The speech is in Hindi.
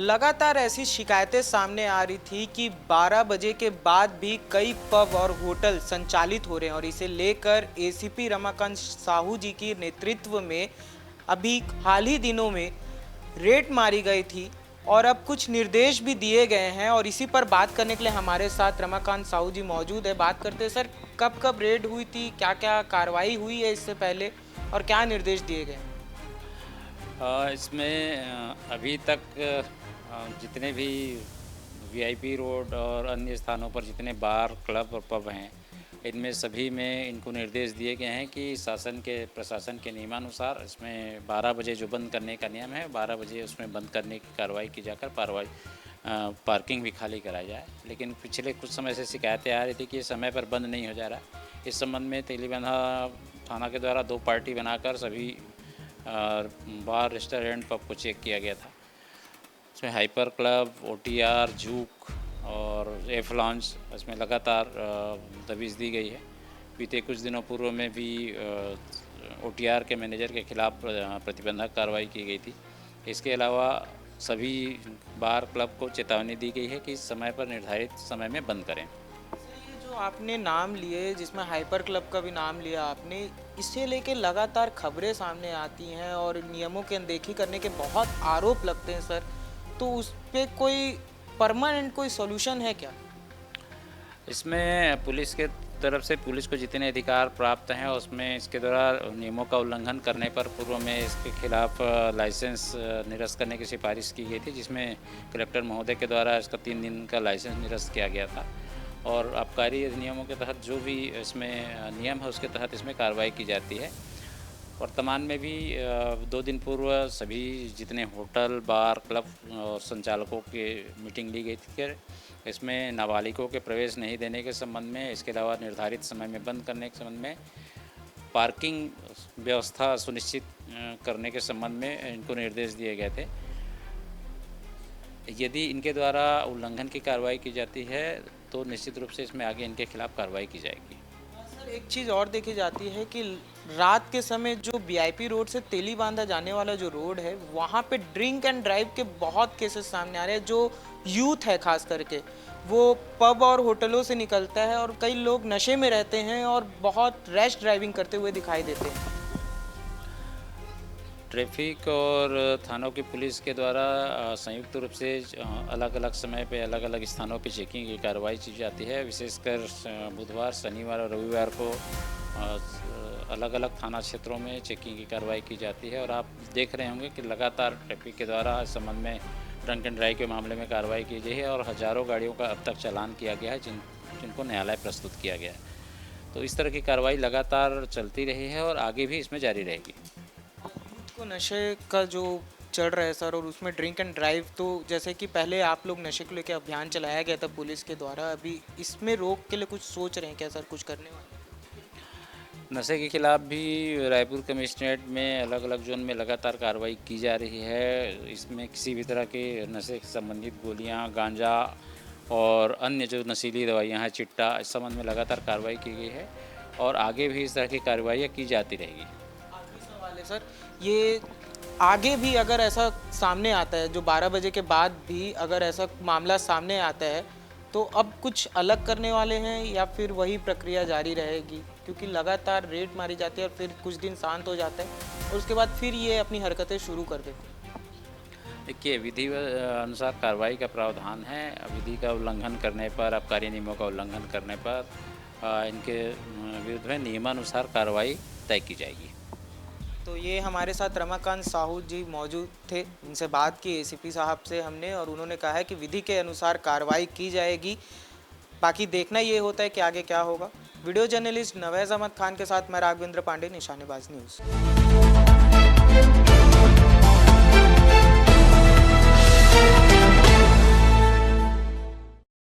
लगातार ऐसी शिकायतें सामने आ रही थी कि 12 बजे के बाद भी कई पब और होटल संचालित हो रहे हैं और इसे लेकर एसीपी रमाकांत साहू जी के नेतृत्व में अभी हाल ही दिनों में रेड मारी गई थी और अब कुछ निर्देश भी दिए गए हैं। और इसी पर बात करने के लिए हमारे साथ रमाकांत साहू जी मौजूद है। बात करते हैं सर, कब कब रेड हुई थी, क्या क्या कार्रवाई हुई है इससे पहले और क्या निर्देश दिए गए? इसमें अभी तक जितने भी वीआईपी रोड और अन्य स्थानों पर जितने बार, क्लब और पब हैं, इनमें सभी में इनको निर्देश दिए गए हैं कि प्रशासन के नियमानुसार इसमें 12 बजे जो बंद करने का नियम है, 12 बजे उसमें बंद करने की कार्रवाई की जाकर पार्किंग भी खाली कराई जाए। लेकिन पिछले कुछ समय से शिकायतें आ रही थी कि ये समय पर बंद नहीं हो जा रहा। इस संबंध में तेलीबांधा थाना के द्वारा 2 पार्टी बनाकर सभी बार, रेस्टोरेंट, पब को चेक किया गया था। इसमें हाइपर क्लब, ओटीआर, जूक और एफ लॉन्च, इसमें लगातार तजवीज़ दी गई है। बीते कुछ दिनों पूर्व में भी ओटीआर के मैनेजर के खिलाफ प्रतिबंधक कार्रवाई की गई थी। इसके अलावा सभी बार, क्लब को चेतावनी दी गई है कि समय पर निर्धारित समय में बंद करें। जो आपने नाम लिए, जिसमें हाइपर क्लब का भी नाम लिया आपने, इसे लेके लगातार खबरें सामने आती हैं और नियमों की अनदेखी करने के बहुत आरोप लगते हैं सर, तो उस पर कोई परमानेंट कोई सॉल्यूशन है क्या? इसमें पुलिस के तरफ से पुलिस को जितने अधिकार प्राप्त हैं उसमें इसके द्वारा नियमों का उल्लंघन करने पर पूर्व में इसके खिलाफ लाइसेंस निरस्त करने की सिफारिश की गई थी, जिसमें कलेक्टर महोदय के द्वारा इसका 3 दिन का लाइसेंस निरस्त किया गया था। और आबकारी अधिनियमों के तहत जो भी इसमें नियम है उसके तहत इसमें कार्रवाई की जाती है। वर्तमान में भी 2 दिन पूर्व सभी जितने होटल, बार, क्लब और संचालकों की मीटिंग ली गई थी कि इसमें नाबालिगों के प्रवेश नहीं देने के संबंध में, इसके अलावा निर्धारित समय में बंद करने के संबंध में, पार्किंग व्यवस्था सुनिश्चित करने के संबंध में इनको निर्देश दिए गए थे। यदि इनके द्वारा उल्लंघन की कार्रवाई की जाती है तो निश्चित रूप से इसमें आगे इनके खिलाफ कार्रवाई की जाएगी। सर, एक चीज़ और देखी जाती है कि रात के समय जो वीआईपी रोड से तेलीबांधा जाने वाला जो रोड है, वहाँ पे ड्रिंक एंड ड्राइव के बहुत केसेस सामने आ रहे हैं। जो यूथ है खास करके, वो पब और होटलों से निकलता है और कई लोग नशे में रहते हैं और बहुत रैश ड्राइविंग करते हुए दिखाई देते हैं। ट्रैफिक और थानों की पुलिस के द्वारा संयुक्त रूप से अलग अलग समय पे अलग अलग स्थानों पे चेकिंग की कार्रवाई की जाती है। विशेषकर बुधवार, शनिवार और रविवार को अलग अलग थाना क्षेत्रों में चेकिंग की कार्रवाई की जाती है। और आप देख रहे होंगे कि लगातार ट्रैफिक के द्वारा इस संबंध में ड्रंक एंड ड्राइव के मामले में कार्रवाई की गई है और हज़ारों गाड़ियों का अब तक चालान किया गया है, जिनको न्यायालय प्रस्तुत किया गया है। तो इस तरह की कार्रवाई लगातार चलती रही है और आगे भी इसमें जारी रहेगी। को नशे का जो चल रहा है सर, और उसमें ड्रिंक एंड ड्राइव, तो जैसे कि पहले आप लोग नशे को लेकर अभियान चलाया गया था पुलिस के द्वारा, अभी इसमें रोक के लिए कुछ सोच रहे हैं क्या सर, कुछ करने वाले? नशे के खिलाफ भी रायपुर कमिश्नरेट में अलग अलग जोन में लगातार कार्रवाई की जा रही है। इसमें किसी भी तरह के नशे से संबंधित गोलियां, गांजा और अन्य जो नशीली दवाइयां हैं, चिट्टा, इस संबंध में लगातार कार्रवाई की गई है और आगे भी इस तरह की कार्रवाइयाँ की जाती रहेगी। सवाल है सर, ये आगे भी अगर ऐसा सामने आता है, जो 12 बजे के बाद भी अगर ऐसा मामला सामने आता है, तो अब कुछ अलग करने वाले हैं या फिर वही प्रक्रिया जारी रहेगी? क्योंकि लगातार रेड मारी जाती है और फिर कुछ दिन शांत हो जाता है और उसके बाद फिर ये अपनी हरकतें शुरू कर देते हैं। देखिए, विधि अनुसार कार्रवाई का प्रावधान है। विधि का उल्लंघन करने पर, आबकारी नियमों का उल्लंघन करने पर इनके विरुद्ध में नियमानुसार कार्रवाई तय की जाएगी। तो ये हमारे साथ रमाकांत साहू जी मौजूद थे, इनसे बात की एसीपी साहब से हमने, और उन्होंने कहा है कि विधि के अनुसार कार्रवाई की जाएगी। बाकी देखना ये होता है कि आगे क्या होगा। वीडियो जर्नलिस्ट नवैज़ अहमद खान के साथ मैं राघवेंद्र पांडे, निशानेबाज न्यूज़।